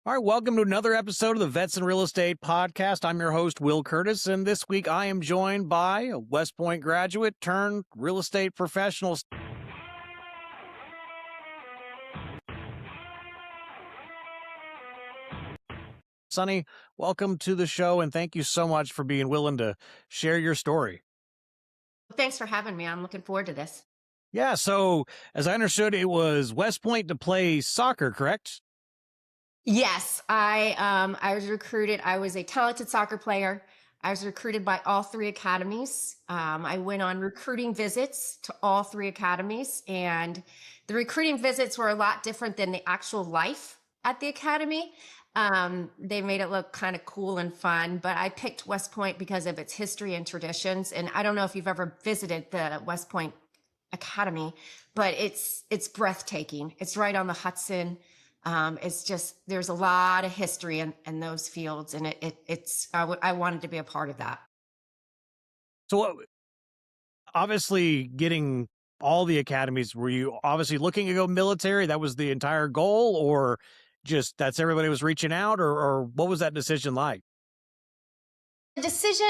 All right, welcome to another episode of the Vets and Real Estate Podcast. I'm your host, Will Curtis, and this week I am joined by a West Point graduate turned real estate professional. Sonny, welcome to the show, and thank you so much for being willing to share your story. Thanks for having me. I'm looking forward to this. Yeah, so as I understood, it was West Point to play soccer, correct? Yes, I was recruited. I was a talented soccer player. I was recruited by all three academies. I went on recruiting visits to all three academies, and the recruiting visits were a lot different than the actual life at the academy. They made it look kind of cool and fun, but I picked West Point because of its history and traditions. And I don't know if you've ever visited the West Point Academy, but it's breathtaking. It's right on the Hudson. It's just there's a lot of history in those fields, and I wanted to be a part of that. So, obviously, getting all the academies, were you obviously looking to go military? That was the entire goal, or just that's everybody was reaching out, or what was that decision like? The decision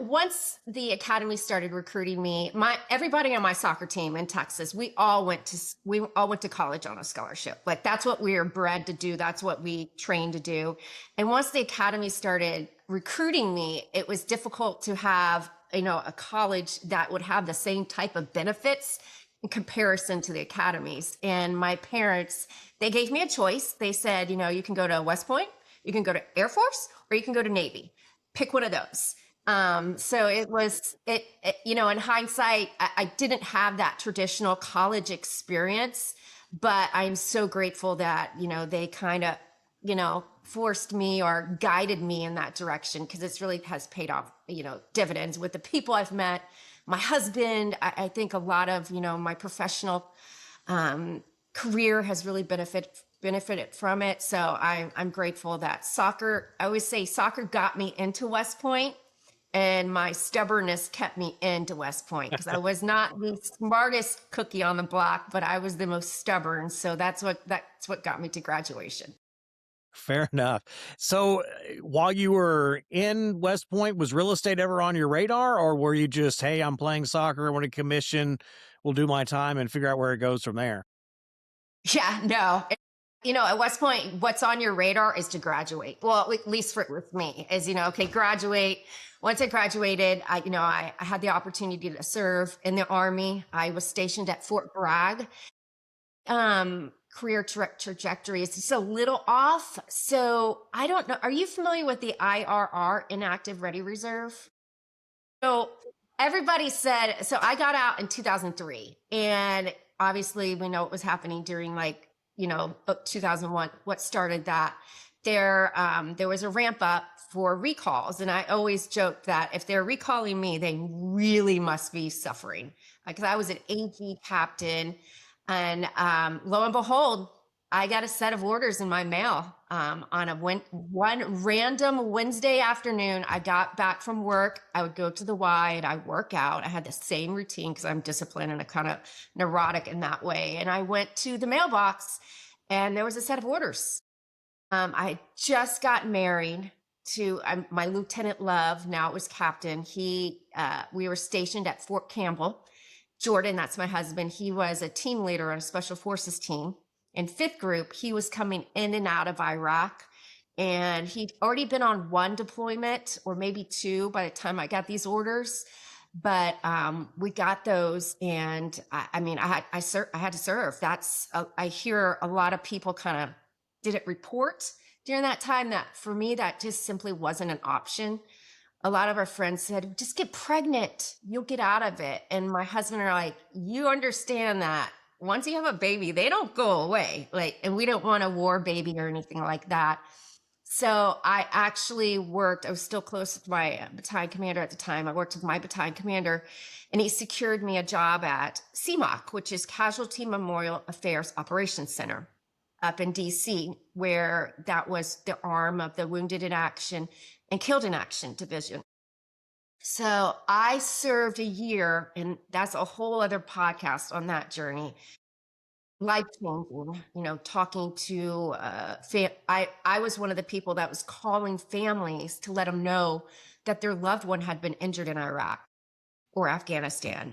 once the academy started recruiting me, my everybody on my soccer team in Texas, we all went to college on a scholarship. Like that's what we were bred to do. That's what we trained to do. And once the academy started recruiting me, it was difficult to have a college that would have the same type of benefits in comparison to the academies. And my parents, they gave me a choice. They said, you can go to West Point, you can go to Air Force, or you can go to Navy. Pick one of those. So in hindsight, I didn't have that traditional college experience, but I'm so grateful that, they kind of, forced me or guided me in that direction because it's really has paid off, dividends with the people I've met, my husband. I think a lot of, my professional career has really benefited from it. So I'm grateful that I always say soccer got me into West Point, and my stubbornness kept me into West Point because I was not the smartest cookie on the block, but I was the most stubborn. So that's what got me to graduation. Fair enough. So, while you were in West Point, was real estate ever on your radar, or were you just, hey, I'm playing soccer, I want a commission, we'll do my time and figure out where it goes from there? Yeah, no. At West Point, what's on your radar is to graduate. Well, at least with me is, okay, graduate. Once I graduated, I had the opportunity to serve in the Army. I was stationed at Fort Bragg. Career trajectory is just a little off. So I don't know. Are you familiar with the IRR, Inactive Ready Reserve? So everybody said, so I got out in 2003, and obviously we know what was happening during 2001, what started that. There was a ramp up for recalls. And I always joke that if they're recalling me, they really must be suffering because I was an AG captain. And lo and behold, I got a set of orders in my mail on one random Wednesday afternoon. I got back from work. I would go to the Y and I work out. I had the same routine because I'm disciplined and I kind of neurotic in that way. And I went to the mailbox and there was a set of orders. I just got married to my Lieutenant Love. Now it was Captain. We were stationed at Fort Campbell. Jordan, that's my husband. He was a team leader on a special forces team. In fifth group, he was coming in and out of Iraq, and he'd already been on one deployment or maybe two by the time I got these orders. But we got those, and I had to serve. I hear a lot of people kind of didn't report during that time. That for me, that just simply wasn't an option. A lot of our friends said, just get pregnant, you'll get out of it. And my husband are like, you understand that once you have a baby, they don't go away. And we don't want a war baby or anything like that. So I actually I was still close with my battalion commander at the time. I worked with my battalion commander, and he secured me a job at CMOC, which is Casualty Memorial Affairs Operations Center up in DC, where that was the arm of the Wounded in Action and Killed in Action Division. So I served a year, and that's a whole other podcast on that journey. life changing, talking to I was one of the people that was calling families to let them know that their loved one had been injured in Iraq or Afghanistan.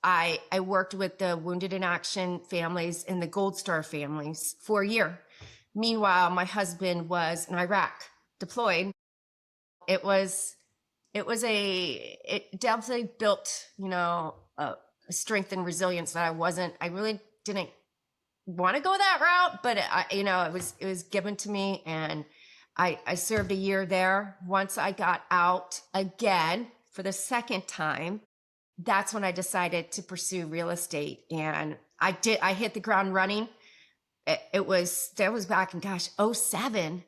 I worked with the Wounded in Action families and the Gold Star families for a year. Meanwhile, my husband was in Iraq deployed. It was it definitely built, a strength and resilience that I really didn't want to go that route, but it was given to me, and I served a year there. Once I got out again for the second time, that's when I decided to pursue real estate, and I hit the ground running. That was back in, gosh, '07.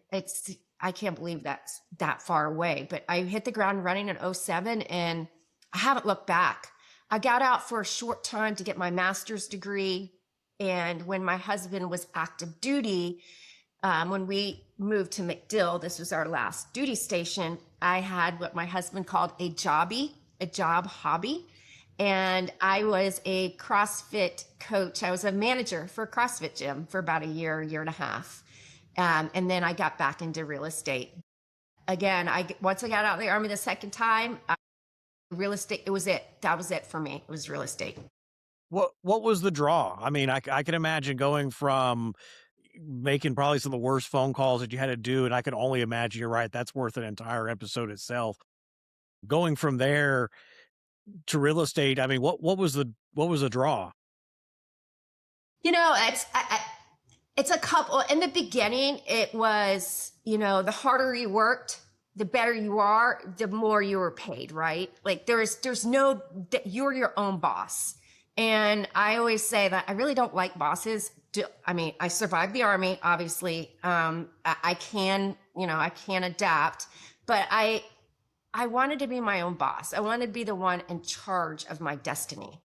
I can't believe that's that far away, but I hit the ground running in '07, and I haven't looked back. I got out for a short time to get my master's degree. And when my husband was active duty, when we moved to McDill, this was our last duty station, I had what my husband called a job hobby. And I was a CrossFit coach. I was a manager for a CrossFit gym for about a year and a half. And then I got back into real estate. Again, once I got out of the Army the second time, real estate, it was it. That was it for me. It was real estate. What was the draw? I mean, I can imagine going from making probably some of the worst phone calls that you had to do, and I can only imagine, you're right, that's worth an entire episode itself. Going from there to real estate, I mean, what was the draw? It's a couple. In the beginning, it was, the harder you worked, the better you are, the more you were paid, right? Like there's no, you're your own boss. And I always say that I really don't like bosses. I mean, I survived the Army, obviously. I can adapt, but I wanted to be my own boss. I wanted to be the one in charge of my destiny.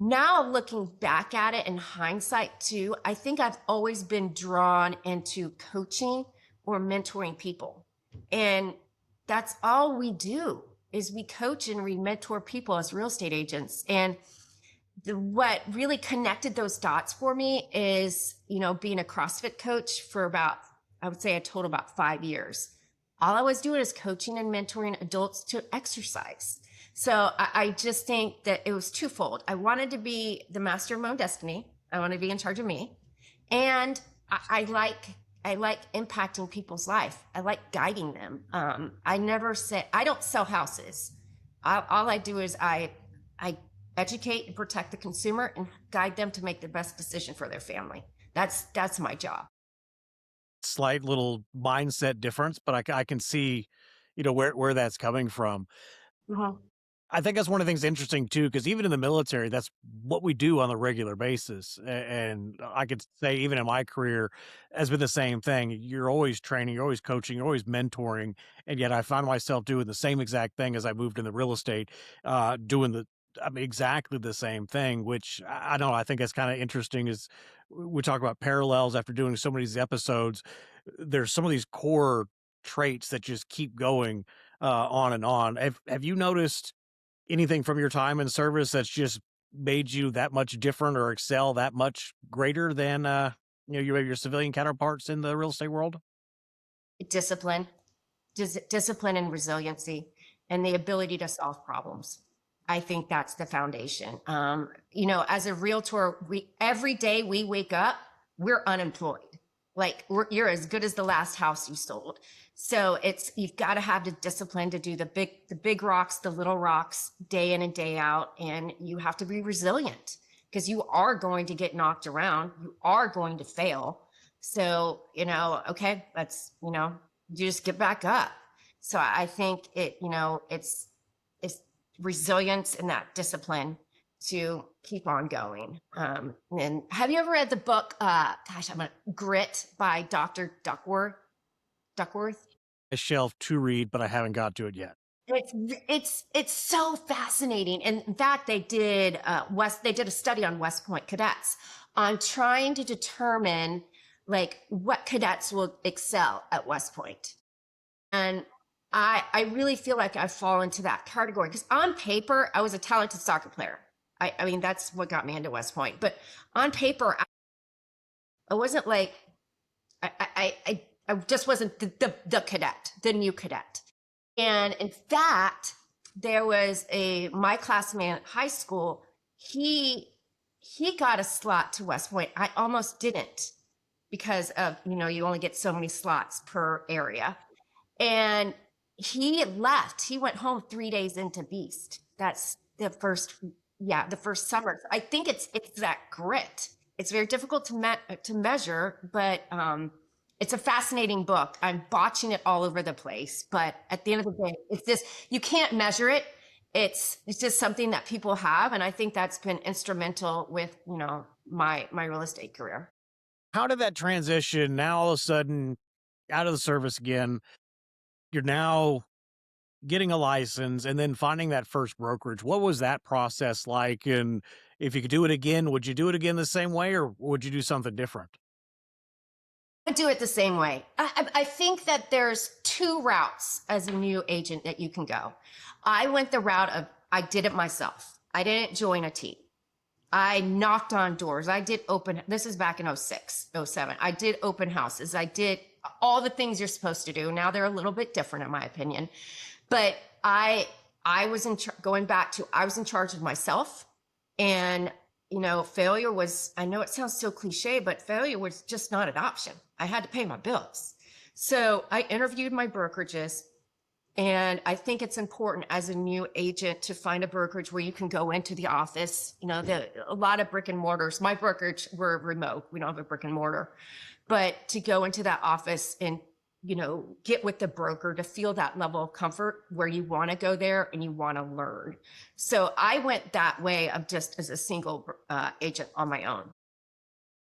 Now, looking back at it in hindsight too, I think I've always been drawn into coaching or mentoring people. And that's all we do, is we coach and we mentor people as real estate agents. And what really connected those dots for me is, being a CrossFit coach for about, I would say a total about 5 years. All I was doing is coaching and mentoring adults to exercise. So I just think that it was twofold. I wanted to be the master of my own destiny. I want to be in charge of me. And I like impacting people's life. I like guiding them. I don't sell houses. All I do is I educate and protect the consumer and guide them to make the best decision for their family. That's my job. Slight little mindset difference, but I can see, where that's coming from. Mhm. I think that's one of the things interesting too, because even in the military, that's what we do on a regular basis. And I could say, even in my career, has been the same thing. You're always training, you're always coaching, you're always mentoring, and yet I found myself doing the same exact thing as I moved into real estate, doing I mean, exactly the same thing. Which I don't know. I think that's kind of interesting. Is we talk about parallels after doing so many of these episodes. There's some of these core traits that just keep going on and on. Have you noticed anything from your time in service that's just made you that much different or excel that much greater than, your civilian counterparts in the real estate world? Discipline, discipline and resiliency, and the ability to solve problems. I think that's the foundation. As a realtor, every day we wake up, we're unemployed. Like you're as good as the last house you sold. So you've got to have the discipline to do the big rocks, the little rocks, day in and day out, and you have to be resilient because you are going to get knocked around. You are going to fail. So okay, you just get back up. So I think it's resilience and that discipline to keep on going. And have you ever read the book, Grit by Dr. Duckworth? Duckworth? A shelf to read, but I haven't got to it yet. It's so fascinating. And in fact, they did a study on West Point cadets on trying to determine like what cadets will excel at West Point. And I really feel like I fall into that category because on paper, I was a talented soccer player. I mean, that's what got me into West Point. But on paper, I wasn't like, I just wasn't the cadet, the new cadet. And in fact, there was my classmate at high school. He he got a slot to West Point. I almost didn't because of, you only get so many slots per area. And he left. He went home 3 days into Beast. That's the first, yeah, the first summer. I think it's that grit. It's very difficult to measure, but it's a fascinating book. I'm botching it all over the place, but at the end of the day, it's just you can't measure it. It's just something that people have, and I think that's been instrumental with my real estate career. How did that transition now all of a sudden out of the service again? You're now getting a license and then finding that first brokerage. What was that process like? And if you could do it again, would you do it again the same way or would you do something different? I do it the same way. I think that there's two routes as a new agent that you can go. I went the route of I did it myself. I didn't join a team. I knocked on doors. I did this is back in 06, 07. I did open houses. I did all the things you're supposed to do. Now they're a little bit different in my opinion. But I was going back to I was in charge of myself, and failure was, I know it sounds so cliche, but failure was just not an option. I had to pay my bills. So I interviewed my brokerages. And I think it's important as a new agent to find a brokerage where you can go into the office. A lot of brick and mortars. My brokerage, we're remote. We don't have a brick and mortar. But to go into that office and, get with the broker to feel that level of comfort where you want to go there and you want to learn. So I went that way of just as a single agent on my own.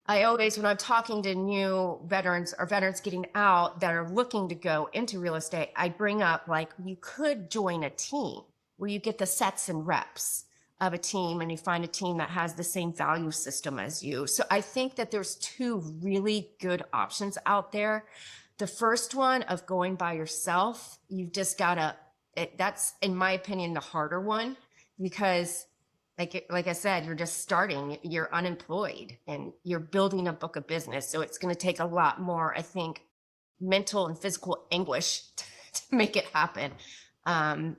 I always, when I'm talking to new veterans or veterans getting out that are looking to go into real estate, I bring up like you could join a team where you get the sets and reps of a team and you find a team that has the same value system as you. So I think that there's two really good options out there. The first one of going by yourself, you've just got to, that's in my opinion, the harder one because like I said, you're just starting, you're unemployed and you're building a book of business. So it's going to take a lot more, I think, mental and physical anguish to make it happen. Anytime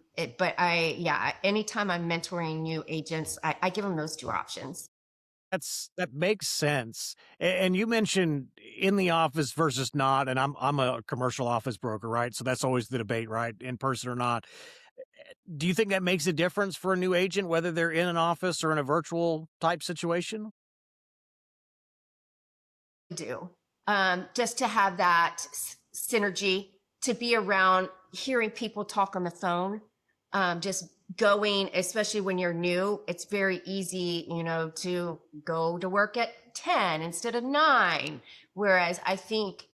I'm mentoring new agents, I give them those two options. That makes sense. And you mentioned in the office versus not, and I'm a commercial office broker, right? So that's always the debate, right? In person or not. Do you think that makes a difference for a new agent, whether they're in an office or in a virtual type situation? Do just to have that synergy, to be around hearing people talk on the phone, just going, especially when you're new, it's very easy, to go to work at 10 instead of 9. Whereas I think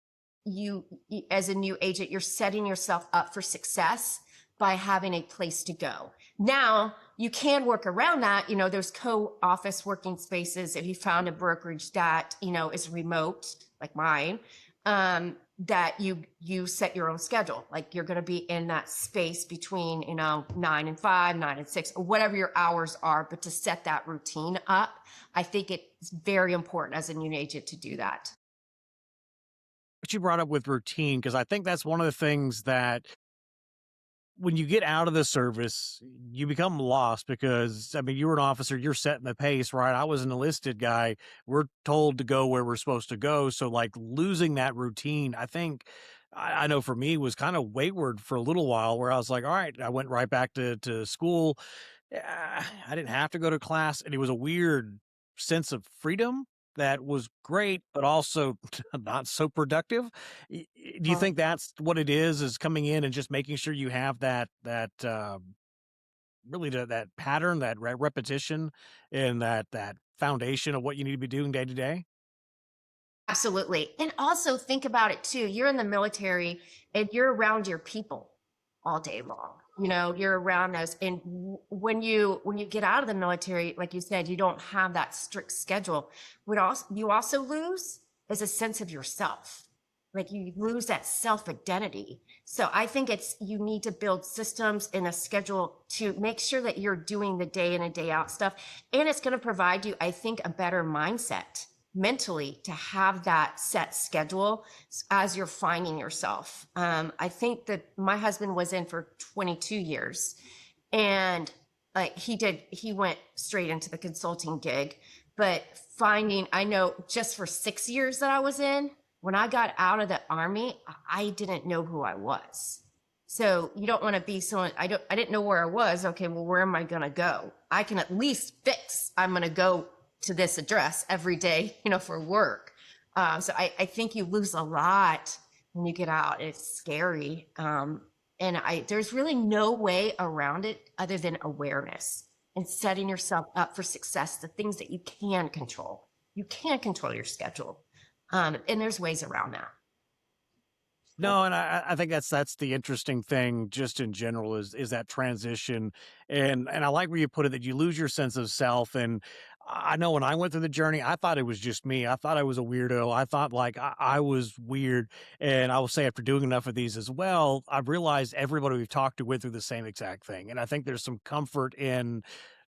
as a new agent, you're setting yourself up for success by having a place to go. Now you can work around that. There's co-office working spaces. If you found a brokerage that, is remote like mine, that you set your own schedule. Like you're going to be in that space between, 9 and 5, 9 and 6, or whatever your hours are. But to set that routine up, I think it's very important as a new agent to do that. What you brought up with routine, because I think that's one of the things that when you get out of the service, you become lost because, I mean, you were an officer, you're setting the pace, right? I was an enlisted guy. We're told to go where we're supposed to go. So, like, losing that routine, I think, I know for me was kind of wayward for a little while where I was like, all right, I went right back to school. I didn't have to go to class. And it was a weird sense of freedom that was great, but also not so productive. Do you think that's what it is coming in and just making sure you have that really that pattern, that repetition, and that foundation of what you need to be doing day to day? Absolutely. And also think about it too. You're in the military and you're around your people all day long. You're around us. And when you get out of the military, like you said, you don't have that strict schedule. What also you also lose is a sense of yourself. Like you lose that self identity. So I think you need to build systems and a schedule to make sure that you're doing the day in and day out stuff. And it's going to provide you, I think, a better mindset mentally to have that set schedule as you're finding yourself. I think that my husband was in for 22 years, and like he went straight into the consulting gig. But I know just for 6 years that I was in, when I got out of the army, I didn't know who I was. So you don't want to be someone, I didn't know where I was. Okay, well, where am I going to go? I can at least fix, I'm going to go to this address every day, for work. So I think you lose a lot when you get out. It's scary. There's really no way around it other than awareness and setting yourself up for success, the things that you can control. You can control your schedule. And there's ways around that. No, and I think that's the interesting thing just in general is that transition. And I like where you put it that you lose your sense of self. And I know when I went through the journey, I thought it was just me. I thought I was a weirdo. I thought like I was weird. And I will say after doing enough of these as well, I've realized everybody we've talked to went through the same exact thing. And I think there's some comfort in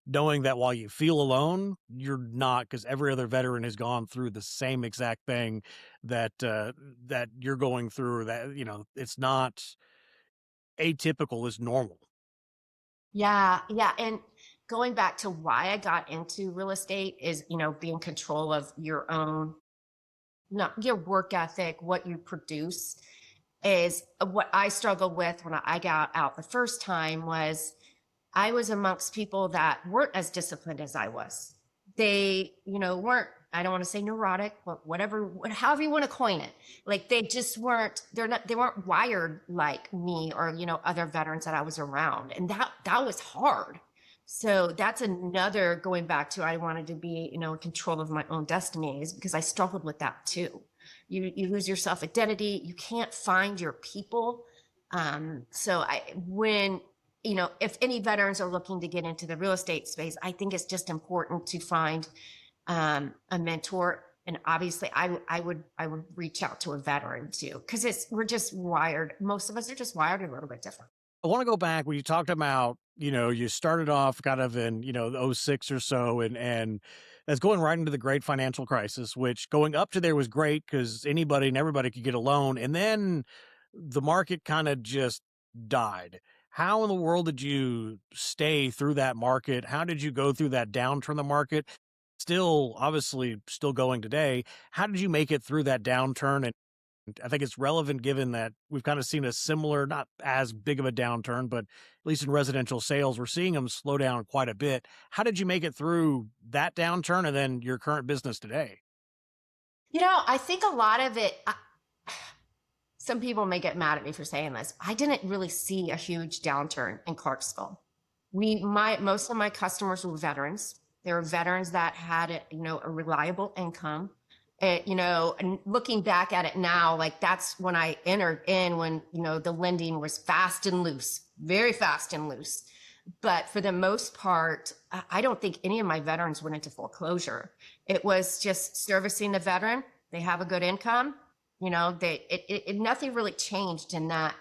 knowing that while you feel alone, you're not, because every other veteran has gone through the same exact thing that you're going through. That it's not atypical; it's normal. Yeah, yeah. And going back to why I got into real estate is, be in control of your own, not your work ethic, what you produce is what I struggled with when I got out the first time was I was amongst people that weren't as disciplined as I was. They, weren't, I don't want to say neurotic, but however you want to coin it. Like they weren't wired like me or, other veterans that I was around. And that was hard. So that's another going back to, I wanted to be, in control of my own destiny is because I struggled with that too. You lose your self identity. You can't find your people. When if any veterans are looking to get into the real estate space, I think it's just important to find a mentor. And obviously, I would reach out to a veteran too, because we're just wired. Most of us are just wired a little bit different. I want to go back when you talked about, you started off kind of in, the '06 or so, and that's going right into the great financial crisis, which going up to there was great because anybody and everybody could get a loan. And then the market kind of just died. How in the world did you stay through that market? How did you go through that downturn in the market? Still, obviously, still going today. How did you make it through that downturn? I think it's relevant given that we've kind of seen a similar, not as big of a downturn, but at least in residential sales, we're seeing them slow down quite a bit. How did you make it through that downturn and then your current business today? I think a lot of it, some people may get mad at me for saying this. I didn't really see a huge downturn in Clarksville. Most of my customers were veterans. They were veterans that had a reliable income. And looking back at it now, like that's when I entered in when, the lending was fast and loose, very fast and loose. But for the most part, I don't think any of my veterans went into foreclosure. It was just servicing the veteran. They have a good income. Nothing really changed in that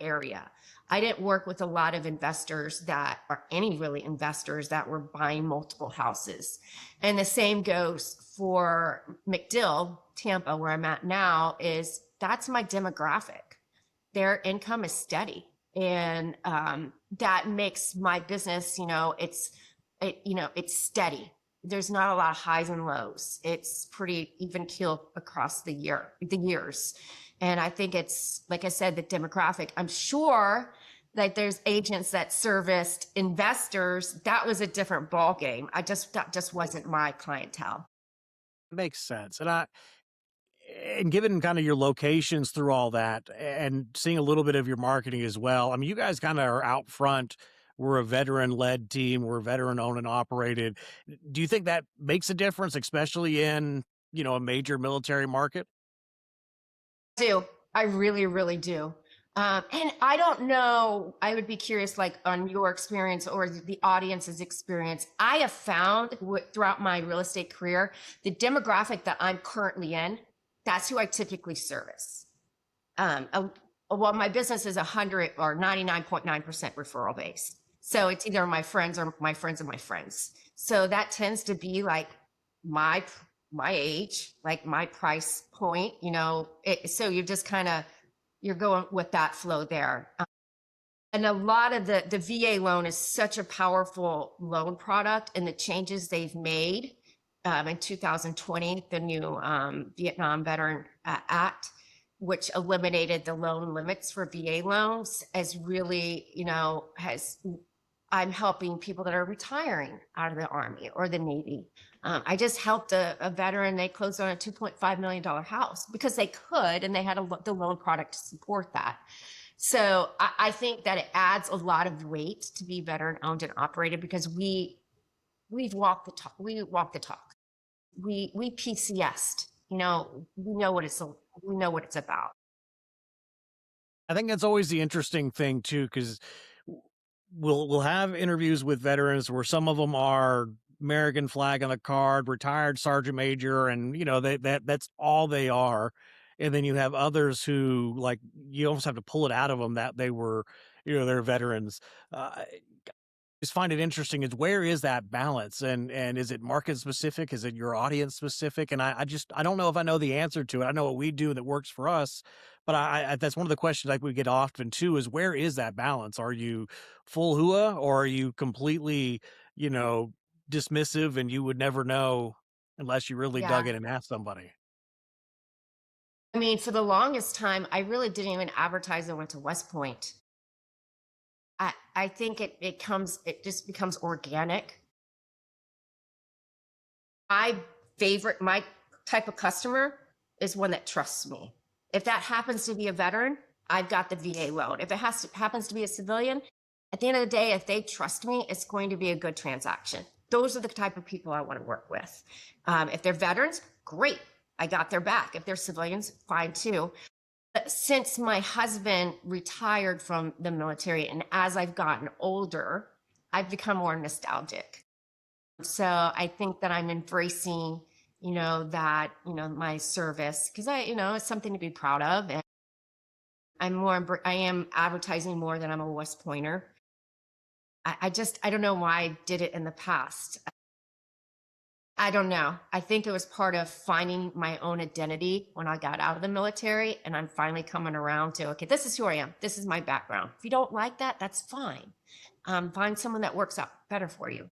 area. I didn't work with a lot of investors or any really investors that were buying multiple houses. And the same goes for McDill, Tampa, where I'm at now, that's my demographic. Their income is steady. And that makes my business, it's steady. There's not a lot of highs and lows. It's pretty even keel across the years. And I think it's, like I said, the demographic. I'm sure that there's agents that serviced investors. That was a different ball game. That just wasn't my clientele. Makes sense. And given kind of your locations through all that and seeing a little bit of your marketing as well, I mean, you guys kind of are out front. We're a veteran led team. We're veteran owned and operated. Do you think that makes a difference, especially in, a major military market? Do. I really, really do. And I don't know, I would be curious, like on your experience or the audience's experience. I have found throughout my real estate career, the demographic that I'm currently in That's who I typically service. Um, uh, well, my business is 100 or 99.9% referral based. So it's either my friends or my friends of my friends. So that tends to be like my my age, like my price point, so you're just kind of you're going with that flow there. And a lot of the VA loan is such a powerful loan product, and the changes they've made in 2020, the new Vietnam Veteran Act, which eliminated the loan limits for VA loans, has really, has I'm helping people that are retiring out of the Army or the Navy. I just helped a veteran. They closed on a $2.5 million house because they could, and they had the loan product to support that. So I think that it adds a lot of weight to be veteran owned and operated because we've walked the talk. We walk the talk. We PCS'd. We know what it's about. I think that's always the interesting thing too, because we'll have interviews with veterans where some of them are American flag on the card, retired sergeant major, and that's all they are. And then you have others who like you almost have to pull it out of them that they were, they're veterans. I just find it interesting is where is that balance, and is it market specific? Is it your audience specific? And I don't know if I know the answer to it. I know what we do that works for us, but that's one of the questions like we get often too is where is that balance? Are you full hua or are you completely, you know, dismissive and you would never know unless you really dug Yeah. in and asked somebody? I mean, for the longest time, I really didn't even advertise I went to West Point. I think it just becomes organic. My type of customer is one that trusts me. If that happens to be a veteran, I've got the VA loan. If it happens to be a civilian, at the end of the day, if they trust me, it's going to be a good transaction. Those are the type of people I want to work with. If they're veterans, great. I got their back. If they're civilians, fine too. But since my husband retired from the military and as I've gotten older, I've become more nostalgic. So I think that I'm embracing, my service because it's something to be proud of. And I am advertising more than I'm a West Pointer. I don't know why I did it in the past. I don't know. I think it was part of finding my own identity when I got out of the military. And I'm finally coming around to, okay, this is who I am. This is my background. If you don't like that, that's fine. Find someone that works out better for you.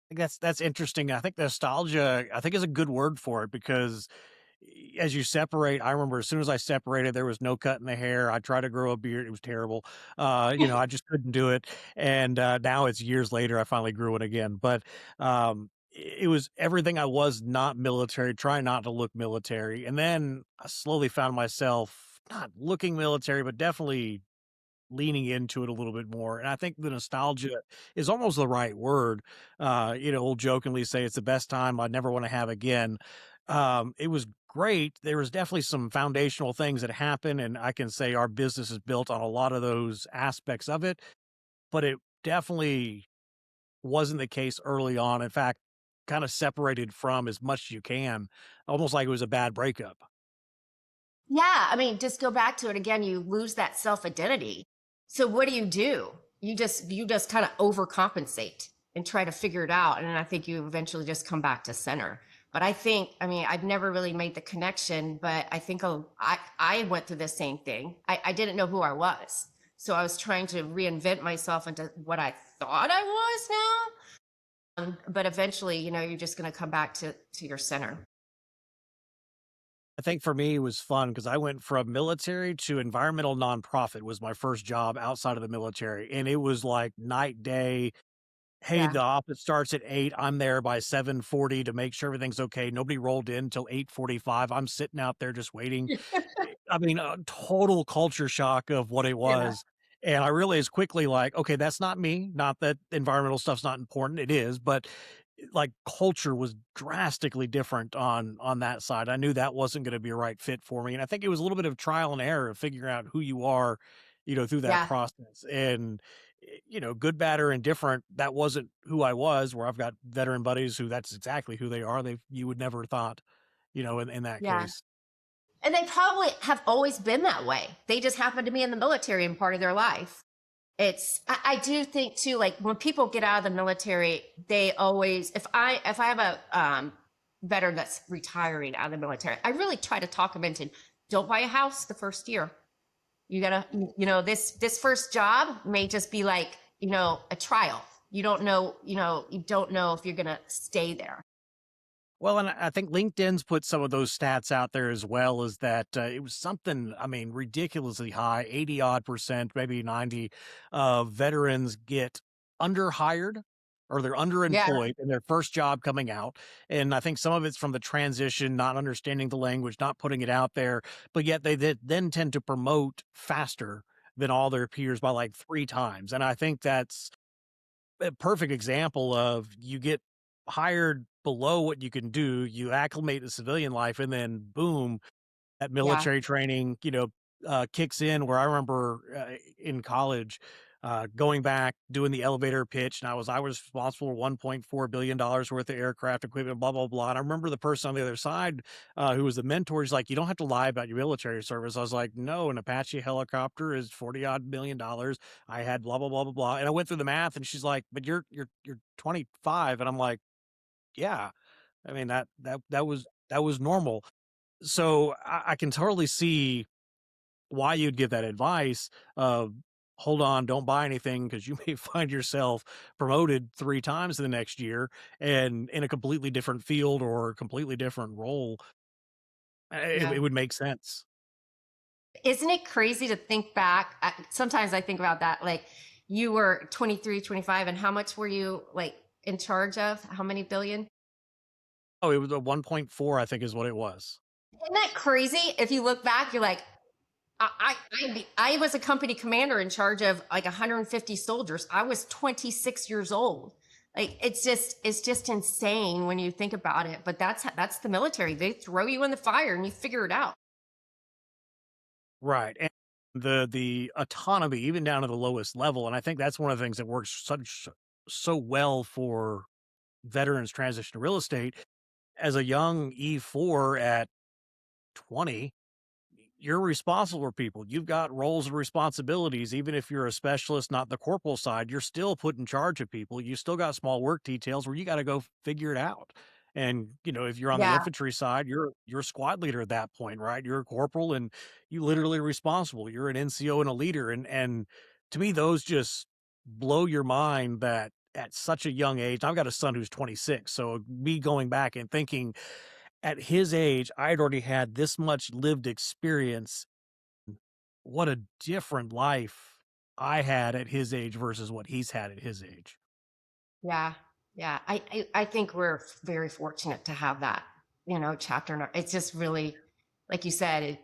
Think that's interesting. I think nostalgia, I think is a good word for it because as you separate, I remember as soon as I separated, there was no cutting the hair. I tried to grow a beard. It was terrible. I just couldn't do it. And now it's years later, I finally grew it again. But it was everything I was not military, trying not to look military. And then I slowly found myself not looking military, but definitely leaning into it a little bit more. And I think the nostalgia is almost the right word. We'll jokingly say it's the best time I'd never want to have again. It was great. There was definitely some foundational things that happened, and I can say our business is built on a lot of those aspects of it, but it definitely wasn't the case early on. In fact, kind of separated from as much as you can, almost like it was a bad breakup. Yeah, I mean, just go back to it again. You lose that self identity. So what do? You just kind of overcompensate and try to figure it out, and I think you eventually just come back to center. But I mean, I've never really made the connection, but I think I went through the same thing. I didn't know who I was, so I was trying to reinvent myself into what I thought I was now. But eventually, you're just going to come back to your center. I think for me, it was fun because I went from military to environmental nonprofit was my first job outside of the military, and it was like night day. Hey, Yeah. the office starts at 8. I'm there by 7:40 to make sure everything's okay. Nobody rolled in till 8:45. I'm sitting out there just waiting. I mean, a total culture shock of what it Yeah. was, and I realized quickly, like, okay, that's not me. Not that environmental stuff's not important, it is, but, like, culture was drastically different on that side. I knew that wasn't gonna be a right fit for me, and I think it was a little bit of trial and error of figuring out who you are, through that Yeah. process, and, good, bad, or indifferent, that wasn't who I was, where I've got veteran buddies who that's exactly who they are. You would never thought. in that Yeah. case. And they probably have always been that way. They just happen to be in the military in part of their life. I do think too, like when people get out of the military, they always, if I have a veteran that's retiring out of the military, I really try to talk them into, don't buy a house the first year. You gotta, this first job may just be like, a trial. You don't know if you're gonna stay there. Well, and I think LinkedIn's put some of those stats out there as well, is that it was something, I mean, ridiculously high, 80 odd percent, maybe 90 veterans get underhired or they're Yeah, underemployed in their first job coming out. And I think some of it's from the transition, not understanding the language, not putting it out there, but yet then tend to promote faster than all their peers by like 3 times. And I think that's a perfect example of you get hired below what you can do, you acclimate to civilian life, and then boom, that yeah, military training, kicks in. Where I remember in college, going back doing the elevator pitch, and I was responsible for $1.4 billion worth of aircraft equipment, blah blah blah. And I remember the person on the other side who was the mentor. He's like, "You don't have to lie about your military service." I was like, "No, an Apache helicopter is $40 odd million. I had blah blah blah blah blah." And I went through the math, and she's like, "But you're 25," and I'm like, "Yeah." I mean that was normal. So I can totally see why you'd give that advice of hold on, don't buy anything because you may find yourself promoted 3 times in the next year and in a completely different field or a completely different role. It yeah. would make sense. Isn't it crazy to think back? Sometimes I think about that. Like you were 23, 25, and how much were you like in charge of? How many billion? Oh, it was a 1.4, I think is what it was. Isn't that crazy? If you look back, you're like, I was a company commander in charge of like 150 soldiers. I was 26 years old. Like it's just insane when you think about it. But that's the military. They throw you in the fire and you figure it out. Right. And the autonomy, even down to the lowest level. And I think that's one of the things that works so well for veterans transition to real estate. As a young E4 at 20, you're responsible for people. You've got roles and responsibilities. Even if you're a specialist, not the corporal side, you're still put in charge of people. You still got small work details where you got to go figure it out. And if you're on the Yeah, infantry side, you're a squad leader at that point, right? You're a corporal and you literally responsible. You're an NCO and a leader. And to me, those just blow your mind that at such a young age. I've got a son who's 26. So me going back and thinking at his age, I'd already had this much lived experience. What a different life I had at his age versus what he's had at his age. yeah, yeah. I think we're very fortunate to have that, chapter. It's just really, like you said,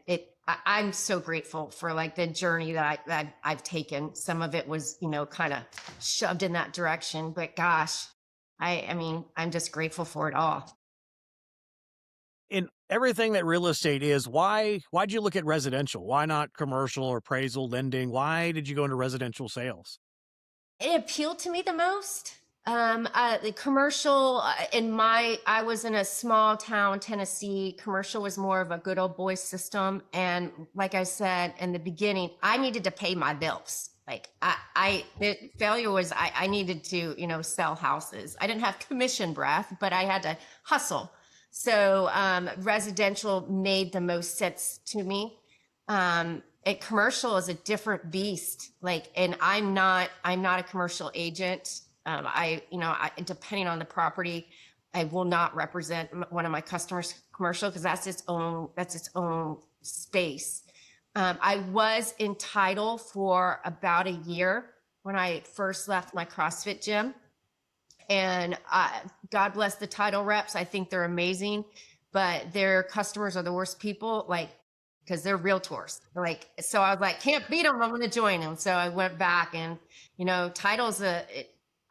I'm so grateful for like the journey that I've taken. Some of it was, kind of shoved in that direction, but gosh, I mean, I'm just grateful for it all. In everything that real estate is, why'd you look at residential? Why not commercial or appraisal lending? Why did you go into residential sales? It appealed to me the most. The commercial I was in a small town, Tennessee. Commercial was more of a good old boy system. And like I said in the beginning, I needed to pay my bills. Like the failure was I needed to, sell houses. I didn't have commission breath, but I had to hustle. So, residential made the most sense to me. A commercial is a different beast. Like, and I'm not a commercial agent. Depending on the property, I will not represent one of my customers commercial because that's its own space. I was in title for about a year when I first left my CrossFit gym. And God bless the title reps. I think they're amazing, but their customers are the worst people. Like, because they're realtors. Like, so I was like, can't beat them. I'm going to join them. So I went back, and titles.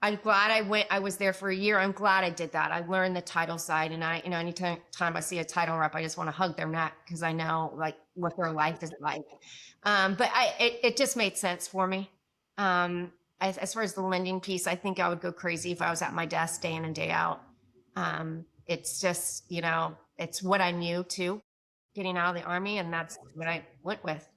I'm glad I went. I was there for a year. I'm glad I did that. I learned the title side, and anytime I see a title rep, I just want to hug their neck because I know like what their life is like. But it just made sense for me. As far as the lending piece, I think I would go crazy if I was at my desk day in and day out. It's just, it's what I knew too, getting out of the army, and that's what I went with.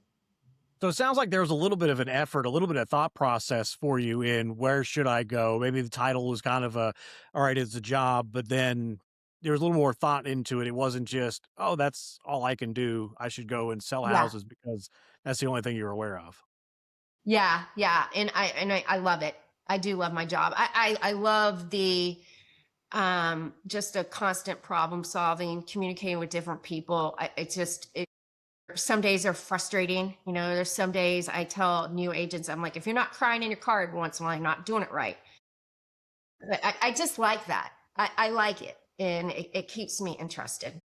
So it sounds like there was a little bit of an effort, a little bit of thought process for you in where should I go? Maybe the title was kind of a, all right, it's a job, but then there was a little more thought into it. It wasn't just, oh, that's all I can do. I should go and sell Yeah. houses because that's the only thing you're aware of. Yeah, yeah, and I love it. I do love my job. I love the just a constant problem solving, communicating with different people. It's just some days are frustrating. You know, there's some days I tell new agents, I'm like, if you're not crying in your car every once in a while, you're not doing it right. But I just like that. I like it, and it keeps me interested.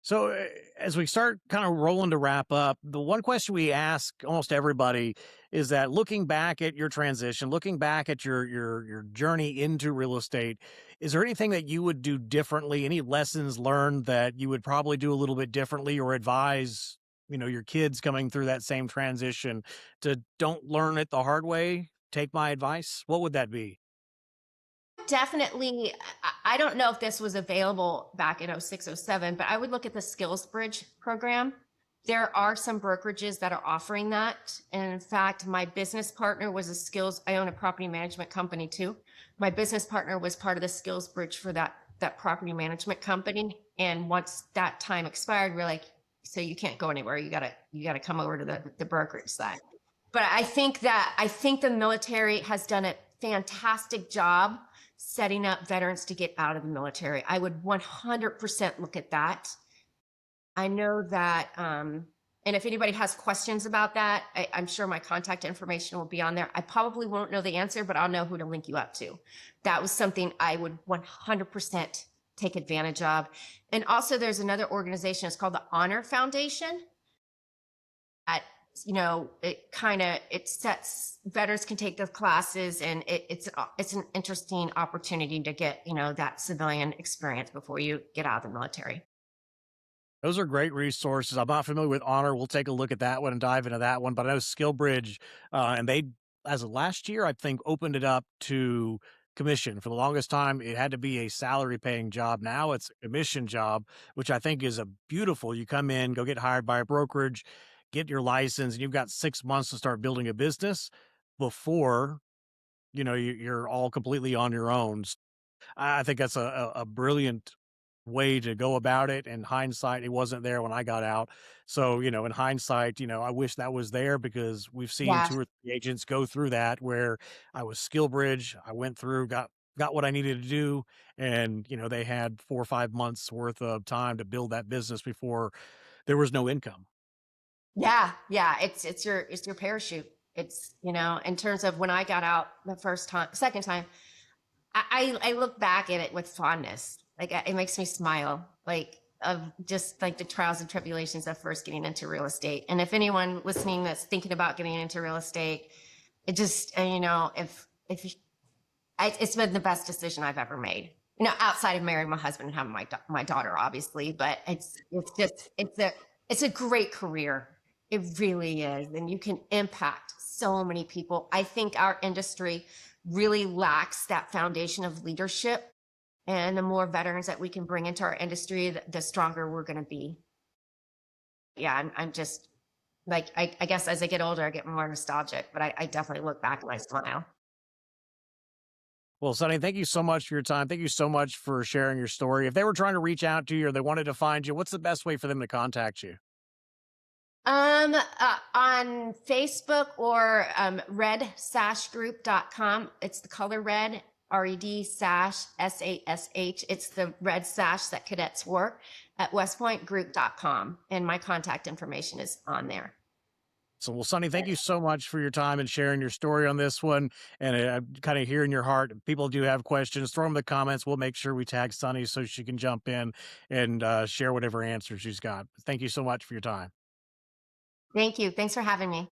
So, as we start kind of rolling to wrap up, the one question we ask almost everybody is that looking back at your transition, looking back at your journey into real estate, is there anything that you would do differently? Any lessons learned that you would probably do a little bit differently, or advise your kids coming through that same transition to don't learn it the hard way? Take my advice. What would that be? Definitely, I don't know if this was available back in '06, '07, but I would look at the Skills Bridge program. There are some brokerages that are offering that. And in fact, my business partner was a skills, I own a property management company too. My business partner was part of the Skills Bridge for that property management company. And once that time expired, we're like, so you can't go anywhere. You gotta come over to the brokerage side. But I think the military has done a fantastic job setting up veterans to get out of the military. I would 100% look at that. I know that, and if anybody has questions about that, I'm sure my contact information will be on there. I probably won't know the answer, but I'll know who to link you up to. That was something I would 100% take advantage of. And also, there's another organization. It's called the Honor Foundation. At it sets veterans can take the classes, and it's an interesting opportunity to get that civilian experience before you get out of the military. Those are great resources. I'm not familiar with Honor. We'll take a look at that one and dive into that one. But I know SkillBridge, and they, as of last year, I think, opened it up to commission. For the longest time, it had to be a salary paying job. Now it's a commission job, which I think is a beautiful. You come in, go get hired by a brokerage, get your license, and you've got 6 months to start building a business before you're all completely on your own. I think that's a brilliant way to go about it. In hindsight, it wasn't there when I got out. So, in hindsight, I wish that was there because we've seen Yeah. 2 or 3 agents go through that where I was skill bridge. I went through, got what I needed to do, and, they had 4 or 5 months worth of time to build that business before there was no income. Yeah, yeah, it's your parachute. It's, in terms of when I got out the first time, second time, I look back at it with fondness. Like, it makes me smile, like, of just like the trials and tribulations of first getting into real estate. And if anyone listening that's thinking about getting into real estate, it just, if you, it's been the best decision I've ever made. Outside of marrying my husband and having my daughter, obviously, but it's a great career. It really is, and you can impact so many people. I think our industry really lacks that foundation of leadership, and the more veterans that we can bring into our industry, the stronger we're going to be. Yeah, I'm just like, I guess as I get older, I get more nostalgic, but I definitely look back and I smile. Well, Sonny, thank you so much for your time. Thank you so much for sharing your story. If they were trying to reach out to you or they wanted to find you, what's the best way for them to contact you? On Facebook or redsashgroup.com. It's the color red, red sash, SASH. It's the red sash that cadets wore at westpointgroup.com. And my contact information is on there. So, well, Sonny, thank you so much for your time and sharing your story on this one. And I'm kind of hearing your heart. If people do have questions, throw them in the comments. We'll make sure we tag Sonny so she can jump in and share whatever answers she's got. Thank you so much for your time. Thank you. Thanks for having me.